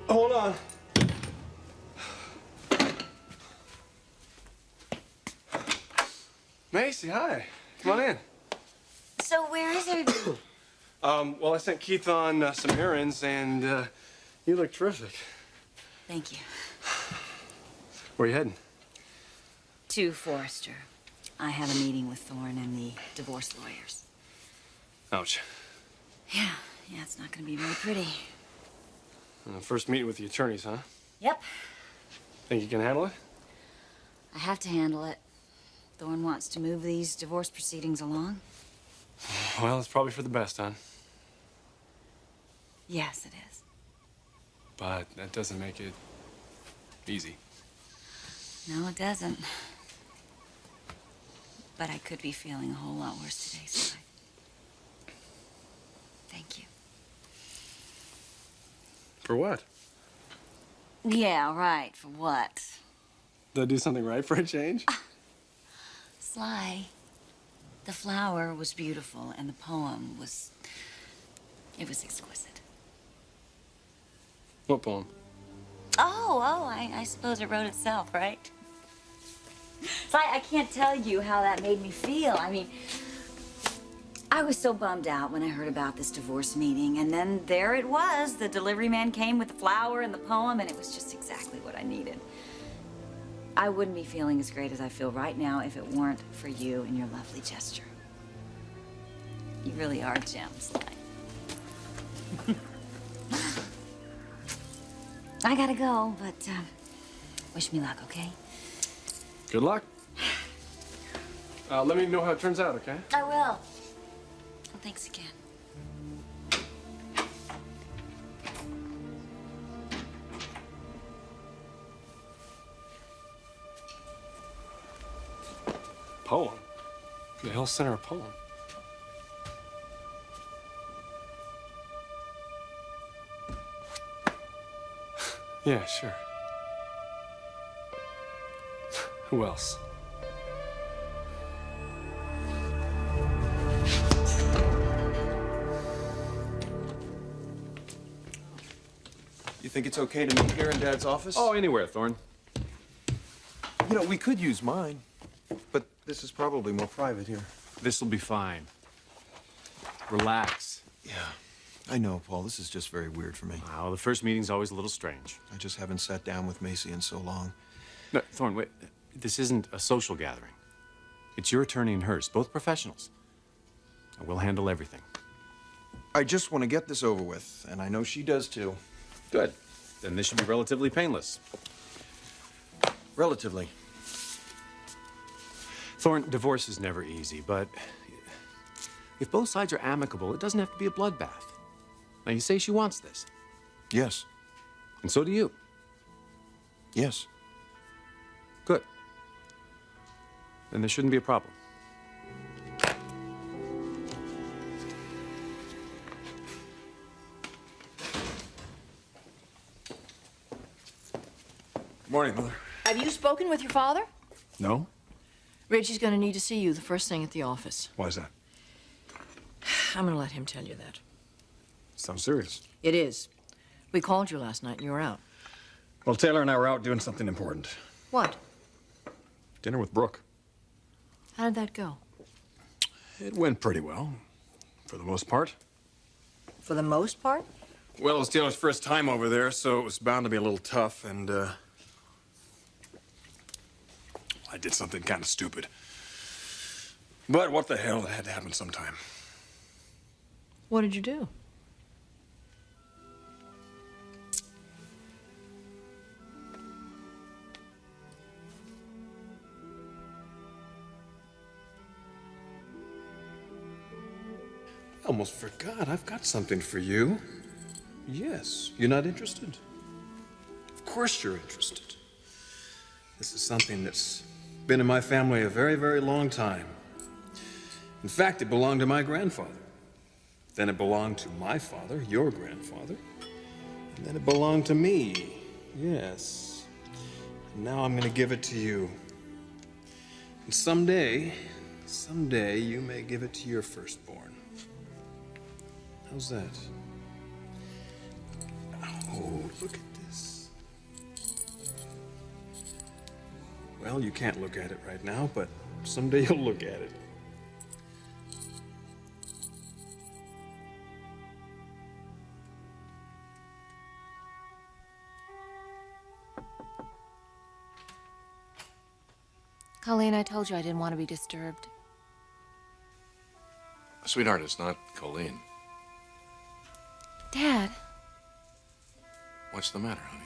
Hold on. Macy, hi. Come on in. So where is everybody? Well, I sent Keith on some errands, and you look terrific. Thank you. Where are you heading? To Forrester. I have a meeting with Thorne and the divorce lawyers. Ouch. Yeah, it's not gonna be very pretty. First meeting with the attorneys, huh? Yep. Think you can handle it? I have to handle it. Thorne wants to move these divorce proceedings along. Well, it's probably for the best, huh? Yes, it is. But that doesn't make it easy. No, it doesn't. But I could be feeling a whole lot worse today, so thank you. For what? Yeah, right. For what? Did I do something right for a change? Sly, the flower was beautiful, and the poem was... it was exquisite. What poem? I suppose it wrote itself, right? Sly, I can't tell you how that made me feel. I mean, I was so bummed out when I heard about this divorce meeting, and then there it was. The delivery man came with the flower and the poem, and it was just exactly what I needed. I wouldn't be feeling as great as I feel right now if it weren't for you and your lovely gesture. You really are gems, Sly. I gotta go, but wish me luck, okay? Good luck. Let me know how it turns out, okay? I will. Well, thanks again. Poem? The hell sent her a poem? Yeah, sure. Who else? You think it's okay to meet here in Dad's office? Oh, anywhere, Thorne. You know, we could use mine, but this is probably more private here. This'll be fine. Relax. Yeah, I know, Paul. This is just very weird for me. Wow, the first meeting's always a little strange. I just haven't sat down with Macy in so long. No, Thorne, wait. This isn't a social gathering. It's your attorney and hers, both professionals. And we'll handle everything. I just want to get this over with, and I know she does too. Good. Then this should be relatively painless. Relatively. Thorne, divorce is never easy, but if both sides are amicable, it doesn't have to be a bloodbath. Now, you say she wants this. Yes. And so do you. Yes. Good. Then there shouldn't be a problem. Morning, Mother. Have you spoken with your father? No? Reggie's going to need to see you the first thing at the office. Why is that? I'm going to let him tell you that. Sounds serious. It is. We called you last night and you were out. Well, Taylor and I were out doing something important. What? Dinner with Brooke. How did that go? It went pretty well, for the most part. For the most part? Well, it was Taylor's first time over there, so it was bound to be a little tough, and, I did something kind of stupid. But what the hell, it had to happen sometime. What did you do? I almost forgot. I've got something for you. Yes. You're not interested? Of course you're interested. This is something that's been in my family a very, very long time. In fact, it belonged to my grandfather. Then it belonged to my father, your grandfather. And then it belonged to me. Yes. And now I'm going to give it to you. And someday you may give it to your firstborn. How's that? Oh, look at this. Well, you can't look at it right now, but someday you'll look at it. Colleen, I told you I didn't want to be disturbed. Sweetheart, it's not Colleen. Dad, What's the matter, honey?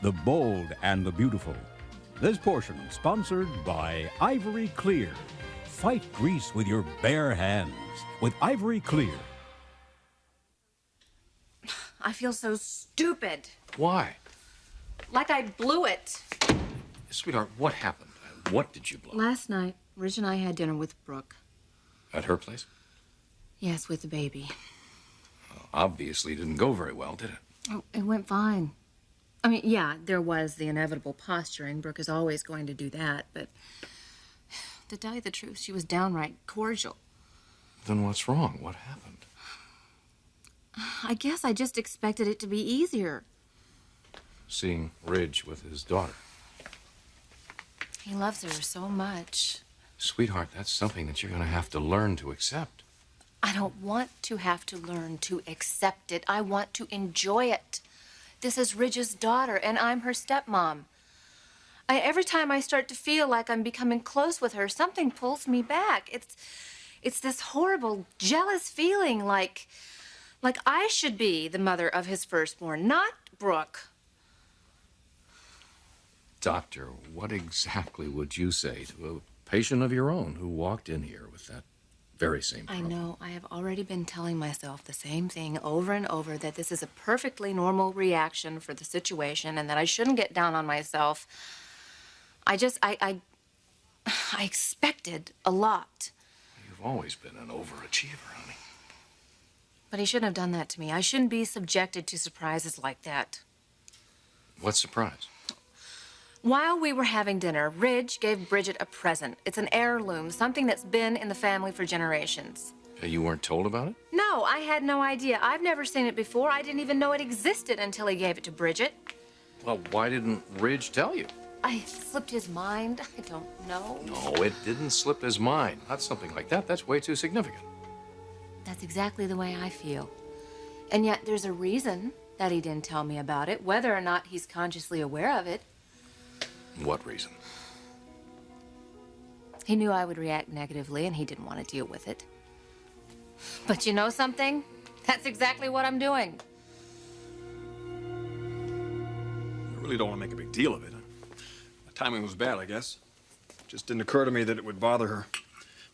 The Bold and the Beautiful. This portion sponsored by Ivory Clear. Fight grease with your bare hands with Ivory Clear. I feel so stupid. Why? Like I blew it. Sweetheart, what happened? What did you blow? Last night, Rich and I had dinner with Brooke. At her place? Yes, with the baby. Well, obviously didn't go very well, did it? Oh, it went fine. I mean, yeah, there was the inevitable posturing. Brooke is always going to do that, but to tell you the truth, she was downright cordial. Then what's wrong? What happened? I guess I just expected it to be easier. Seeing Ridge with his daughter. He loves her so much. Sweetheart, that's something that you're going to have to learn to accept. I don't want to have to learn to accept it. I want to enjoy it. This is Ridge's daughter, and I'm her stepmom. Every time I start to feel like I'm becoming close with her, something pulls me back. It's this horrible, jealous feeling like I should be the mother of his firstborn, not Brooke. Doctor, what exactly would you say to a patient of your own who walked in here with that very same I problem? know. I have already been telling myself the same thing over and over, that this is a perfectly normal reaction for the situation and that I shouldn't get down on myself. I expected a lot. You've always been an overachiever, honey. But he shouldn't have done that to me. I shouldn't be subjected to surprises like that. What surprise? While we were having dinner, Ridge gave Bridget a present. It's an heirloom, something that's been in the family for generations. You weren't told about it? No, I had no idea. I've never seen it before. I didn't even know it existed until he gave it to Bridget. Well, why didn't Ridge tell you? I slipped his mind. I don't know. No, it didn't slip his mind. Not something like that. That's way too significant. That's exactly the way I feel. And yet there's a reason that he didn't tell me about it, whether or not he's consciously aware of it. What reason? He knew I would react negatively, and he didn't want to deal with it. But you know something? That's exactly what I'm doing. I really don't want to make a big deal of it. My timing was bad, I guess. Just didn't occur to me that it would bother her.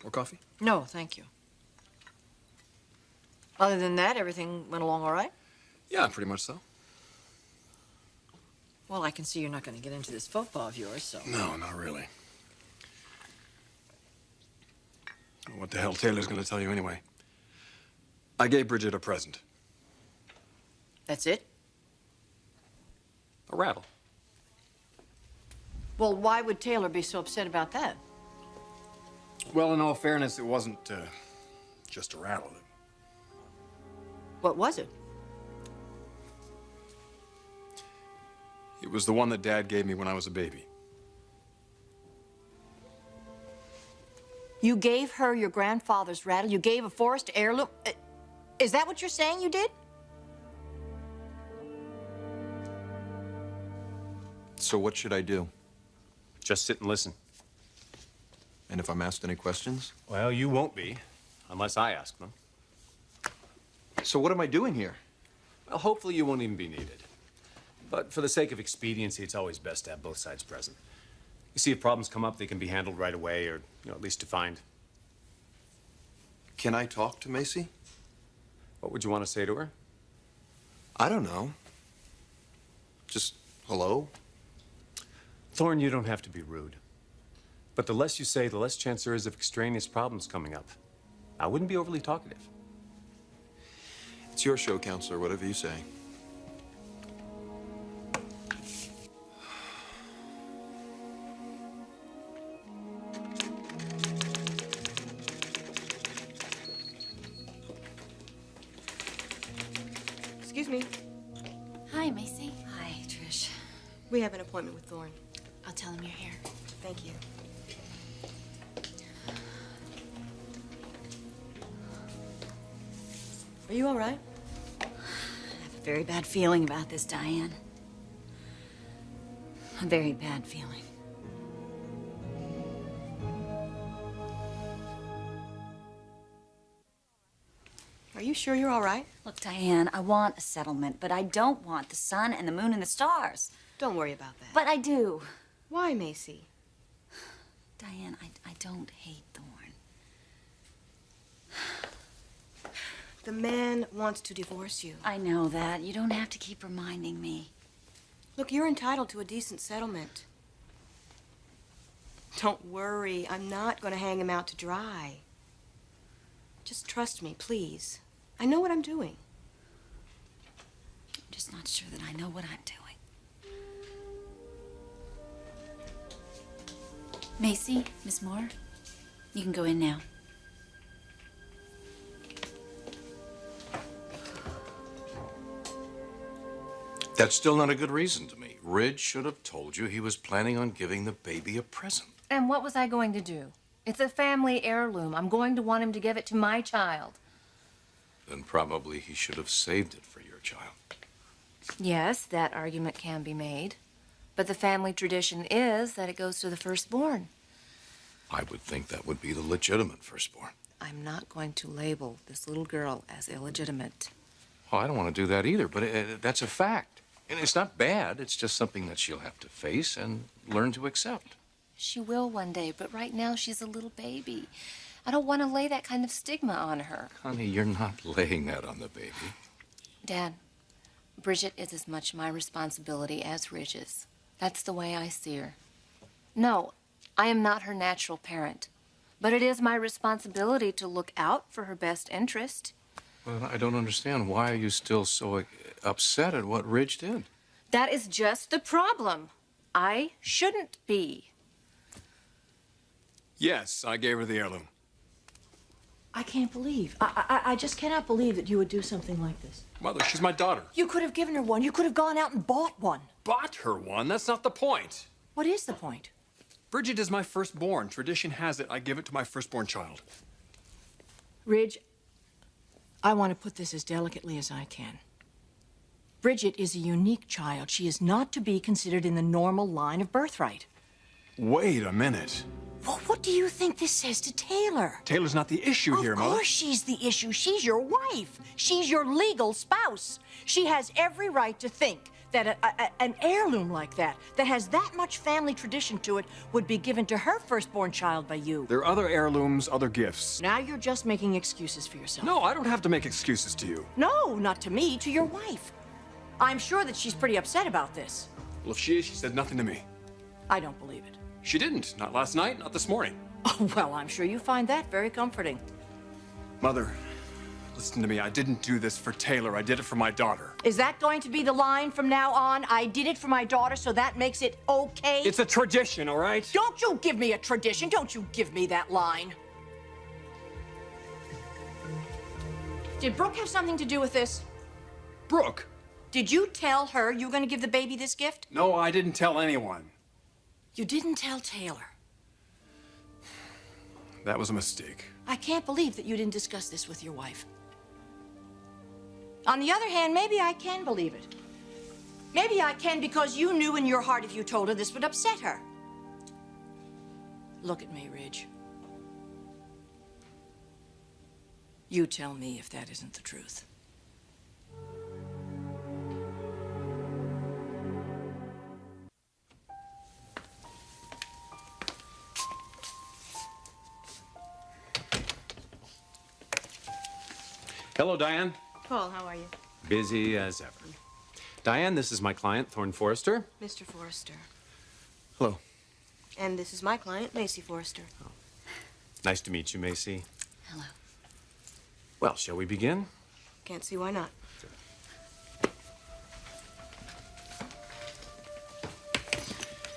More coffee? No, thank you. Other than that, everything went along all right? Yeah, pretty much so. Well, I can see you're not going to get into this football of yours, so... No, not really. What the hell Taylor's going to tell you anyway? I gave Bridget a present. That's it? A rattle. Well, why would Taylor be so upset about that? Well, in all fairness, it wasn't just a rattle. What was it? It was the one that Dad gave me when I was a baby. You gave her your grandfather's rattle? You gave a forest heirloom? Is that what you're saying you did? So what should I do? Just sit and listen. And if I'm asked any questions? Well, you won't be, unless I ask them. So what am I doing here? Well, hopefully you won't even be needed. But for the sake of expediency, it's always best to have both sides present. You see, if problems come up, they can be handled right away or, at least defined. Can I talk to Macy? What would you want to say to her? I don't know. Just hello? Thorne, you don't have to be rude. But the less you say, the less chance there is of extraneous problems coming up. I wouldn't be overly talkative. It's your show, counselor, whatever you say. Excuse me. Hi, Macy. Hi, Trish. We have an appointment with Thorne. I'll tell him you're here. Thank you. Are you all right? I have a very bad feeling about this, Diane. A very bad feeling. Are you sure you're all right? Look, Diane, I want a settlement, but I don't want the sun and the moon and the stars. Don't worry about that. But I do. Why, Macy? Diane, I don't hate Thorne. The man wants to divorce you. I know that. You don't have to keep reminding me. Look, you're entitled to a decent settlement. Don't worry. I'm not going to hang him out to dry. Just trust me, please. I know what I'm doing. I'm just not sure that I know what I'm doing. Macy, Miss Moore, you can go in now. That's still not a good reason to me. Ridge should have told you he was planning on giving the baby a present. And what was I going to do? It's a family heirloom. I'm going to want him to give it to my child. Then probably he should have saved it for your child. Yes, that argument can be made. But the family tradition is that it goes to the firstborn. I would think that would be the legitimate firstborn. I'm not going to label this little girl as illegitimate. Oh, I don't want to do that either, but that's a fact. And it's not bad. It's just something that she'll have to face and learn to accept. She will one day, but right now she's a little baby. I don't want to lay that kind of stigma on her. Honey, you're not laying that on the baby. Dad, Bridget is as much my responsibility as Ridge's. That's the way I see her. No, I am not her natural parent, but it is my responsibility to look out for her best interest. Well, I don't understand. Why are you still so upset at what Ridge did? That is just the problem. I shouldn't be. Yes, I gave her the heirloom. I can't believe. I just cannot believe that you would do something like this. Mother, she's my daughter. You could have given her one. You could have gone out and bought one. Bought her one? That's not the point. What is the point? Bridget is my firstborn. Tradition has it I give it to my firstborn child. Ridge, I want to put this as delicately as I can. Bridget is a unique child. She is not to be considered in the normal line of birthright. Wait a minute. Well, what do you think this says to Taylor? Taylor's not the issue here, Mother. Of course she's the issue. She's your wife. She's your legal spouse. She has every right to think that an heirloom like that has that much family tradition to it, would be given to her firstborn child by you. There are other heirlooms, other gifts. Now you're just making excuses for yourself. No, I don't have to make excuses to you. No, not to me, to your wife. I'm sure that she's pretty upset about this. Well, if she is, she said nothing to me. I don't believe it. She didn't. Not last night, not this morning. Oh, well, I'm sure you find that very comforting. Mother, listen to me. I didn't do this for Taylor. I did it for my daughter. Is that going to be the line from now on? I did it for my daughter, so that makes it okay? It's a tradition, all right? Don't you give me a tradition. Don't you give me that line. Did Brooke have something to do with this? Brooke? Did you tell her you were going to give the baby this gift? No, I didn't tell anyone. You didn't tell Taylor. That was a mistake. I can't believe that you didn't discuss this with your wife. On the other hand, maybe I can believe it. Maybe I can because you knew in your heart if you told her this would upset her. Look at me, Ridge. You tell me if that isn't the truth. Hello, Diane. Paul, how are you? Busy as ever. Diane, this is my client, Thorne Forrester. Mr. Forrester. Hello. And this is my client, Macy Forrester. Nice to meet you, Macy. Hello. Well, shall we begin? Can't see why not.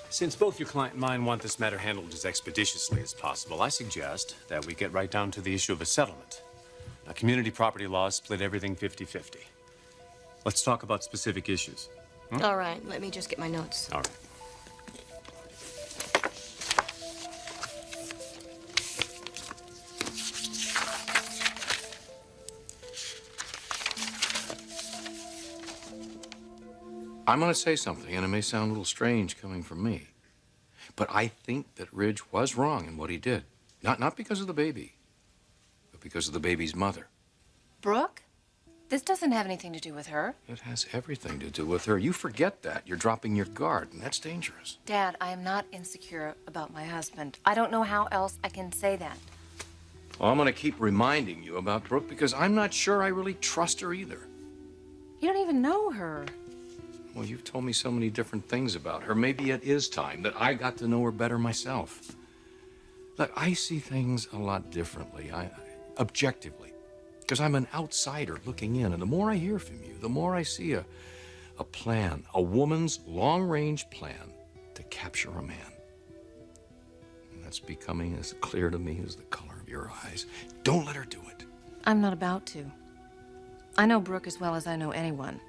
Since both your client and mine want this matter handled as expeditiously as possible, I suggest that we get right down to the issue of a settlement. Now, community property laws split everything 50-50. Let's talk about specific issues. All right, let me just get my notes. All right. I'm going to say something, and it may sound a little strange coming from me, but I think that Ridge was wrong in what he did. Not because of the baby, but because of the baby's mother. Brooke? This doesn't have anything to do with her. It has everything to do with her. You forget that. You're dropping your guard, and that's dangerous. Dad, I am not insecure about my husband. I don't know how else I can say that. Well, I'm going to keep reminding you about Brooke because I'm not sure I really trust her either. You don't even know her. Well, you've told me so many different things about her. Maybe it is time that I got to know her better myself. Look, I see things a lot differently, objectively, because I'm an outsider looking in. And the more I hear from you, the more I see a plan, a woman's long-range plan to capture a man. And that's becoming as clear to me as the color of your eyes. Don't let her do it. I'm not about to. I know Brooke as well as I know anyone.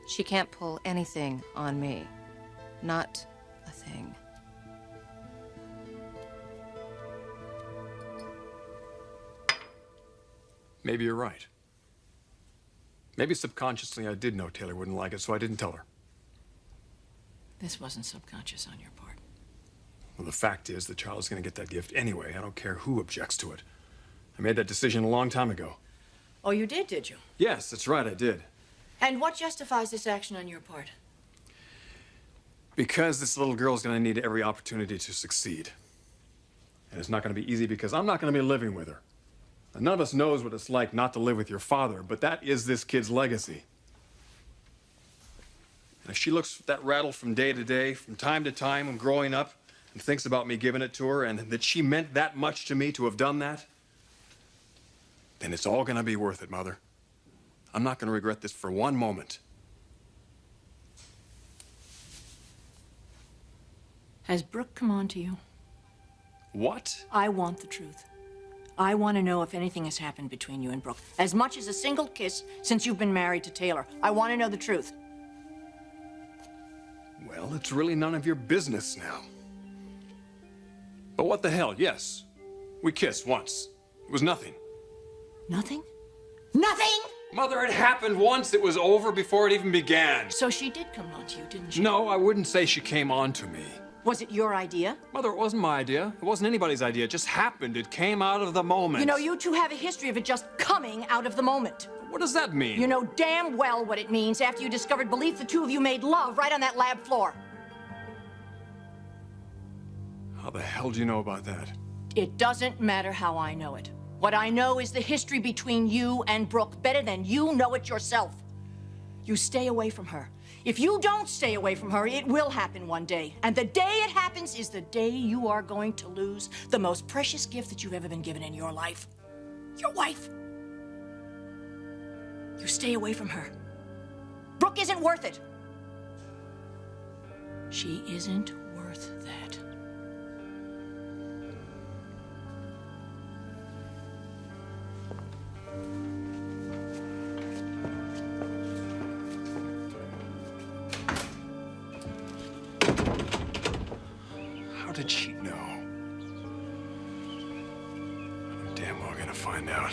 She can't pull anything on me. Not a thing. Maybe you're right. Maybe subconsciously I did know Taylor wouldn't like it, so I didn't tell her. This wasn't subconscious on your part. Well, the fact is the child is going to get that gift anyway. I don't care who objects to it. I made that decision a long time ago. Oh, you did you? Yes, that's right, I did. And what justifies this action on your part? Because this little girl is going to need every opportunity to succeed. And it's not going to be easy because I'm not going to be living with her. And none of us knows what it's like not to live with your father, but that is this kid's legacy. And if she looks at that rattle from day to day, from time to time, and growing up, and thinks about me giving it to her, and that she meant that much to me to have done that, then it's all going to be worth it, Mother. I'm not going to regret this for one moment. Has Brooke come on to you? What? I want the truth. I want to know if anything has happened between you and Brooke. As much as a single kiss since you've been married to Taylor. I want to know the truth. Well, it's really none of your business now. But what the hell, yes. We kissed once. It was nothing. Nothing? Nothing? Mother, it happened once. It was over before it even began. So she did come on to you, didn't she? No, I wouldn't say she came on to me. Was it your idea? Mother, it wasn't my idea. It wasn't anybody's idea. It just happened. It came out of the moment. You know, you two have a history of it just coming out of the moment. What does that mean? You know damn well what it means after you discovered belief the two of you made love right on that lab floor. How the hell do you know about that? It doesn't matter how I know it. What I know is the history between you and Brooke better than you know it yourself. You stay away from her. If you don't stay away from her, it will happen one day. And the day it happens is the day you are going to lose the most precious gift that you've ever been given in your life. Your wife. You stay away from her. Brooke isn't worth it. She isn't worth that. How did she know? I'm damn well gonna find out.